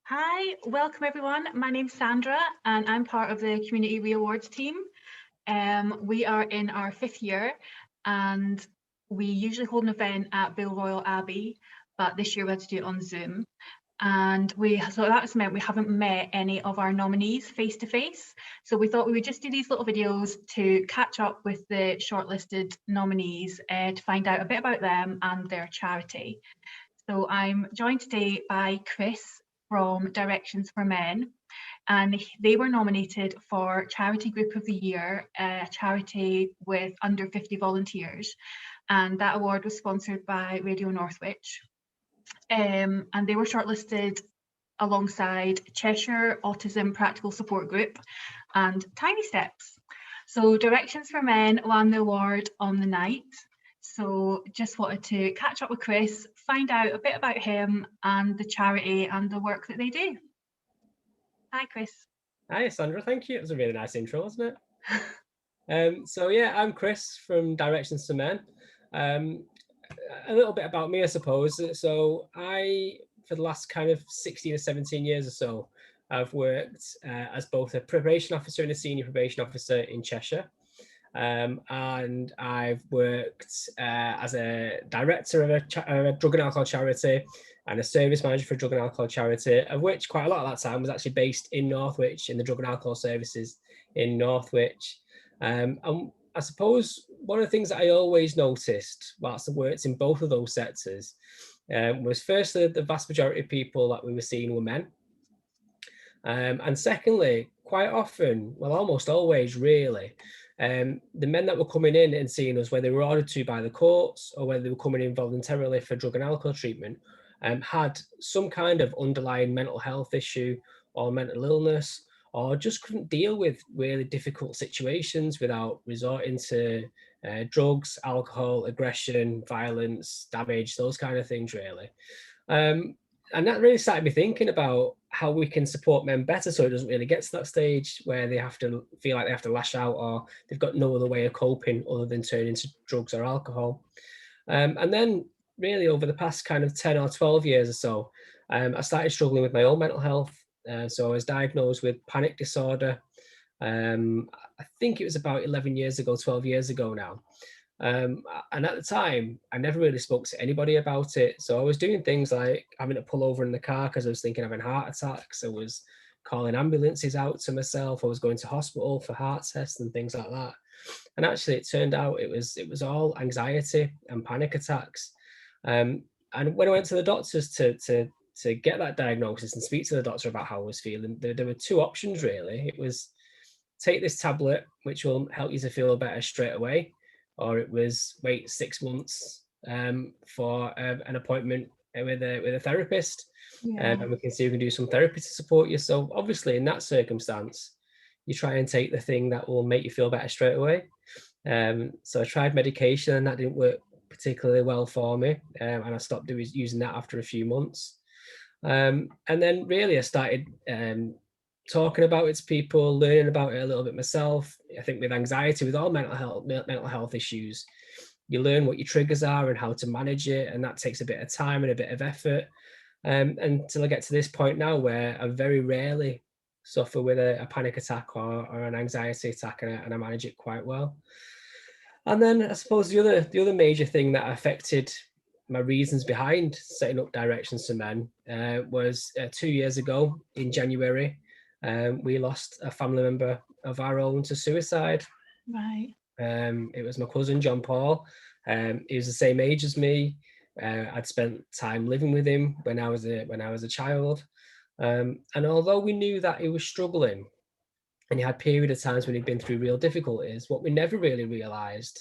Hi, welcome everyone. My name's Sandra and I'm part of the Community ReAwards team. We are in our 5th year and we usually hold an event at Balroyal Abbey, but this year we had to do it on Zoom. So that's meant we haven't met any of our nominees face to face. So we thought we would just do these little videos to catch up with the shortlisted nominees to find out a bit about them and their charity. So I'm joined today by Chris from Directions for Men, and they were nominated for Charity Group of the Year, a charity with under 50 volunteers. And that award was sponsored by Radio Northwich. And they were shortlisted alongside Cheshire Autism Practical Support Group and Tiny Steps. So Directions for Men won the award on the night. So just wanted to catch up with Chris, find out a bit about him and the charity and the work that they do. Hi, Chris. Hi, Sandra. Thank you. It was a really nice intro, wasn't it? So yeah, I'm Chris from Directions to Men. A little bit about me, I suppose. So for the last kind of 16 or 17 years or so, I've worked as both a probation officer and a senior probation officer in Cheshire. And I've worked as a director of a drug and alcohol charity and a service manager for a drug and alcohol charity, of which quite a lot of that time was actually based in Northwich, in the drug and alcohol services in Northwich. And I suppose one of the things that I always noticed whilst I worked in both of those sectors was firstly, the vast majority of people that we were seeing were men. And secondly, quite often, well, almost always really, the men that were coming in and seeing us, whether they were ordered to by the courts or whether they were coming in voluntarily for drug and alcohol treatment, had some kind of underlying mental health issue or mental illness, or just couldn't deal with really difficult situations without resorting to drugs, alcohol, aggression, violence, damage, those kind of things really. And that really started me thinking about how we can support men better so it doesn't really get to that stage where they have to feel like they have to lash out or they've got no other way of coping other than turning to drugs or alcohol. And then really over the past kind of 10 or 12 years or so, I started struggling with my own mental health. So I was diagnosed with panic disorder. I think it was about 11 years ago, 12 years ago now. And at the time, I never really spoke to anybody about it. So I was doing things like having to pull over in the car because I was thinking of having heart attacks. I was calling ambulances out to myself. I was going to hospital for heart tests and things like that. And actually, it turned out it was all anxiety and panic attacks. And when I went to the doctors to get that diagnosis and speak to the doctor about how I was feeling, there were two options really. It was take this tablet, which will help you to feel better straight away, or it was wait 6 months for an appointment with a therapist, and we can see if we can do some therapy to support you. So obviously in that circumstance, you try and take the thing that will make you feel better straight away. So I tried medication and that didn't work particularly well for me, and I stopped using that after a few months. And then really I started talking about it to people, learning about it a little bit myself. I think with anxiety, with all mental health issues, you learn what your triggers are and how to manage it, and that takes a bit of time and a bit of effort. Until I get to this point now where I very rarely suffer with a panic attack or an anxiety attack, and I manage it quite well. And then I suppose the other major thing that affected my reasons behind setting up Directions to Men was 2 years ago in January. We lost a family member of our own to suicide. Right. It was my cousin John Paul. He was the same age as me. I'd spent time living with him when I was a child, and although we knew that he was struggling, and he had period of times when he'd been through real difficulties, what we never really realised,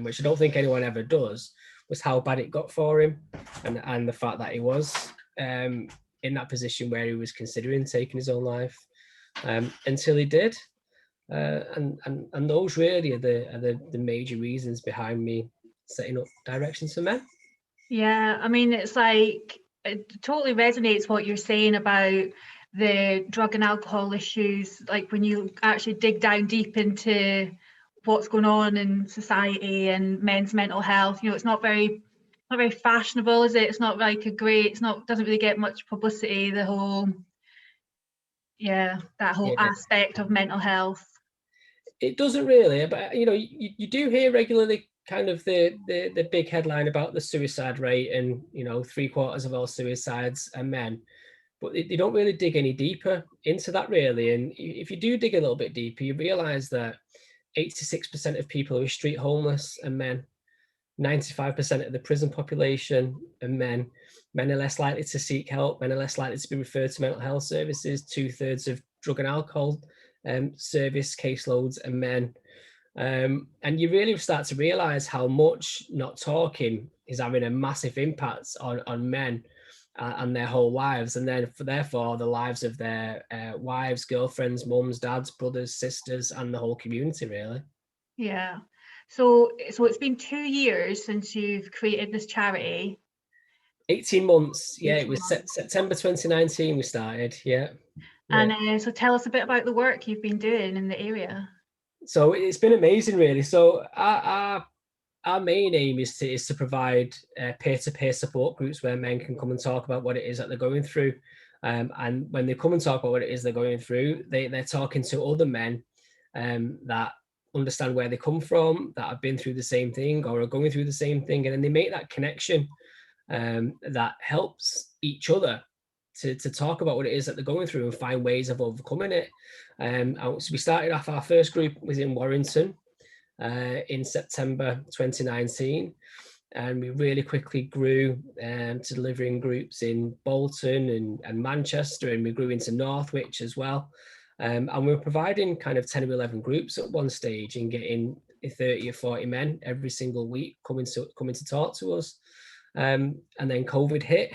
which I don't think anyone ever does, was how bad it got for him, and the fact that he was in that position where he was considering taking his own life, until he did. And those really are the major reasons behind me setting up Directions for Men. Yeah, I mean, it's like it totally resonates what you're saying about the drug and alcohol issues. Like when you actually dig down deep into what's going on in society and men's mental health, it's not very fashionable, is it? It's not like doesn't really get much publicity, the whole Yeah, that whole Yeah. aspect of mental health. It doesn't really, but you do hear regularly kind of the big headline about the suicide rate, and 3/4 of all suicides are men, but they don't really dig any deeper into that really. And if you do dig a little bit deeper, you realize that 86% of people who are street homeless are men. 95% of the prison population are men. Men are less likely to seek help. Men are less likely to be referred to mental health services. 2/3 of drug and alcohol service caseloads are men. And you really start to realize how much not talking is having a massive impact on men and their whole lives, and then therefore the lives of their wives, girlfriends, mums, dads, brothers, sisters, and the whole community really. Yeah. So it's been 2 years since you've created this charity. 18 months. Yeah, 18 it was months. September 2019 we started. Yeah. And so tell us a bit about the work you've been doing in the area. So it's been amazing, really. So our main aim is to provide peer-to-peer support groups where men can come and talk about what it is that they're going through. And when they come and talk about what it is they're going through, they're talking to other men that understand where they come from, that have been through the same thing or are going through the same thing. And then they make that connection that helps each other to talk about what it is that they're going through and find ways of overcoming it. So we started off, our first group was in Warrington in September 2019, and we really quickly grew to delivering groups in Bolton and Manchester, and we grew into Northwich as well. And we were providing kind of 10 or 11 groups at one stage and getting 30 or 40 men every single week coming to talk to us. And then COVID hit,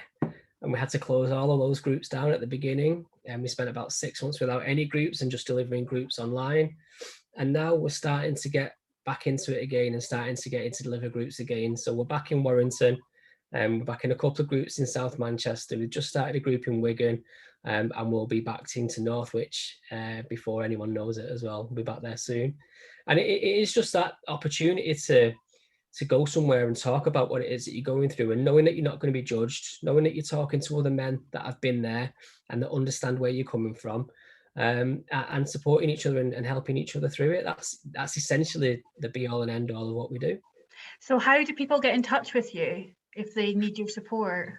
and we had to close all of those groups down at the beginning. And we spent about 6 months without any groups and just delivering groups online. And now we're starting to get back into it again and starting to get into deliver groups again. So we're back in Warrington, and we're back in a couple of groups in South Manchester. We've just started a group in Wigan, and we'll be back into Northwich before anyone knows it as well. We'll be back there soon. And it is just that opportunity to go somewhere and talk about what it is that you're going through, and knowing that you're not going to be judged, knowing that you're talking to other men that have been there and that understand where you're coming from, and supporting each other and helping each other through it. That's essentially the be all and end all of what we do. So how do people get in touch with you if they need your support?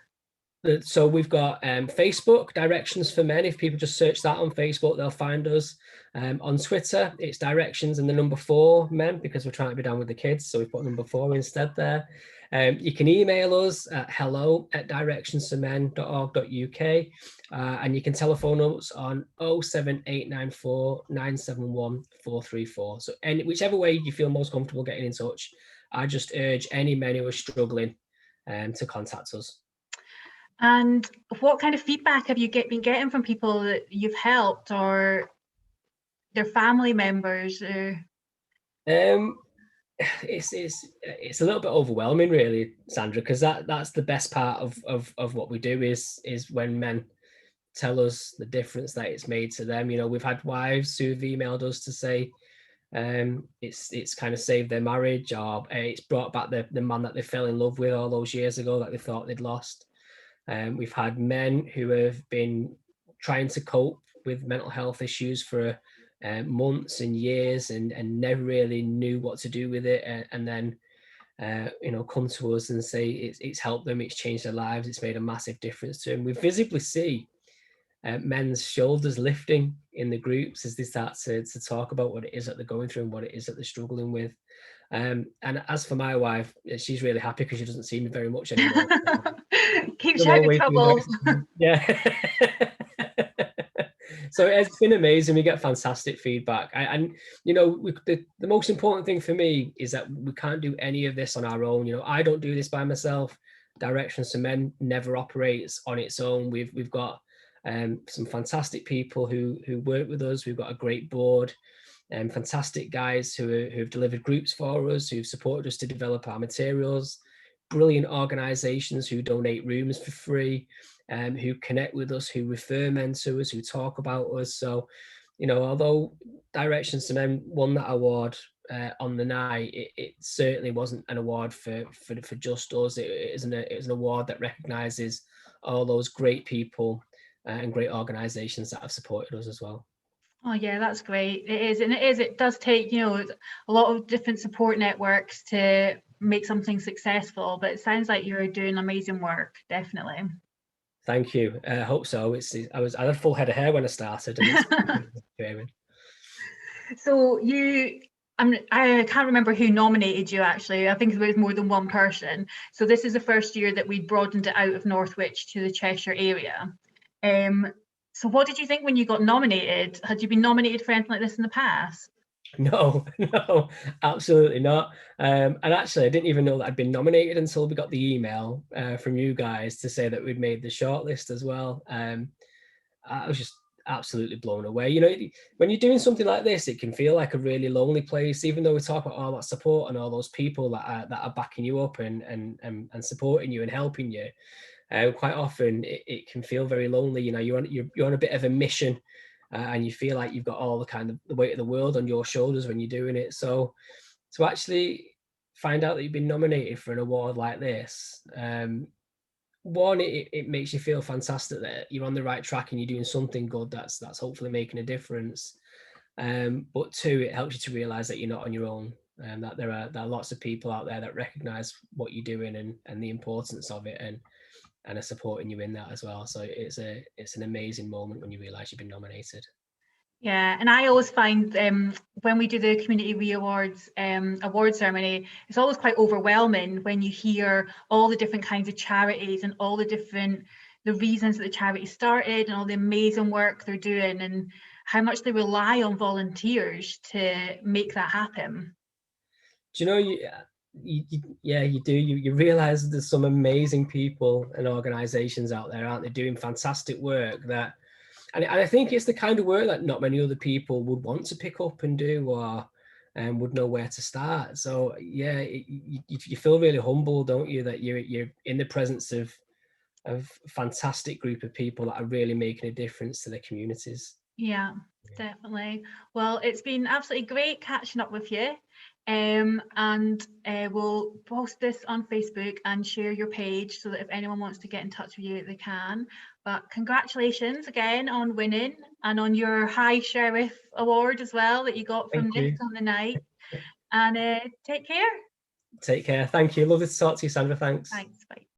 So we've got Facebook, Directions for Men. If people just search that on Facebook, they'll find us. On Twitter, it's Directions and the number 4 Men, because we're trying to be down with the kids, so we put number 4 instead there. You can email us at hello@directionsformen.org.uk, and you can telephone us on 07894 971 434. So whichever way you feel most comfortable getting in touch, I just urge any men who are struggling to contact us. And what kind of feedback have you been getting from people that you've helped, or their family members? It's a little bit overwhelming, really, Sandra, because that's the best part of what we do is when men tell us the difference that it's made to them. We've had wives who've emailed us to say it's kind of saved their marriage, or it's brought back the man that they fell in love with all those years ago that they thought they'd lost. We've had men who have been trying to cope with mental health issues for months and years and never really knew what to do with it, and then come to us and say it's helped them, it's changed their lives, it's made a massive difference to them. We visibly see men's shoulders lifting in the groups as they start to talk about what it is that they're going through and what it is that they're struggling with. And as for my wife, she's really happy because she doesn't see me very much anymore. Keeps you out of trouble. Yeah. So it's been amazing. We get fantastic feedback. The most important thing for me is that we can't do any of this on our own. I don't do this by myself. Directions for Men never operates on its own. We've got some fantastic people who work with us. We've got a great board. Fantastic guys who've delivered groups for us, who've supported us to develop our materials, brilliant organizations who donate rooms for free, who connect with us, who refer men to us, who talk about us. So, although Directions to Men won that award on the night, it certainly wasn't an award for just us. It is an award that recognizes all those great people and great organisations that have supported us as well. Oh yeah, that's great. It is, and it does take, you know, a lot of different support networks to make something successful, but it sounds like you're doing amazing work, definitely. Thank you. I hope so. I had a full head of hair when I started, and it's So I can't remember who nominated you actually. I think it was more than one person. So this is the first year that we broadened it out of Northwich to the Cheshire area. So what did you think when you got nominated? Had you been nominated for anything like this in the past? No, no, absolutely not. And actually, I didn't even know that I'd been nominated until we got the email from you guys to say that we'd made the shortlist as well. I was just absolutely blown away. You know, when you're doing something like this, it can feel like a really lonely place, even though we talk about all that support and all those people that are backing you up and supporting you and helping you. Quite often, it can feel very lonely. You know, you're on a bit of a mission. And you feel like you've got all the kind of the weight of the world on your shoulders when you're doing it. So to actually find out that you've been nominated for an award like this, one, it makes you feel fantastic that you're on the right track and you're doing something good that's hopefully making a difference. But two, it helps you to realize that you're not on your own, and that there are lots of people out there that recognize what you're doing and the importance of it, and are supporting you in that as well. So it's an amazing moment when you realize you've been nominated. Yeah, and I always find when we do the Community ReAwards award ceremony, it's always quite overwhelming when you hear all the different kinds of charities and all the reasons that the charity started and all the amazing work they're doing and how much they rely on volunteers to make that happen. Do you know you do you realize there's some amazing people and organizations out there, aren't they, doing fantastic work that. And I think it's the kind of work that not many other people would want to pick up and do, or would know where to start. So yeah, you feel really humble, don't you, that you're in the presence of a fantastic group of people that are really making a difference to their communities. Yeah, definitely. Well, it's been absolutely great catching up with you. And we'll post this on Facebook and share your page so that if anyone wants to get in touch with you, they can. But congratulations again on winning and on your High Sheriff Award as well that you got from Thank this you. on the night. And take care. Take care. Thank you. Lovely to talk to you, Sandra. Thanks. Thanks. Bye.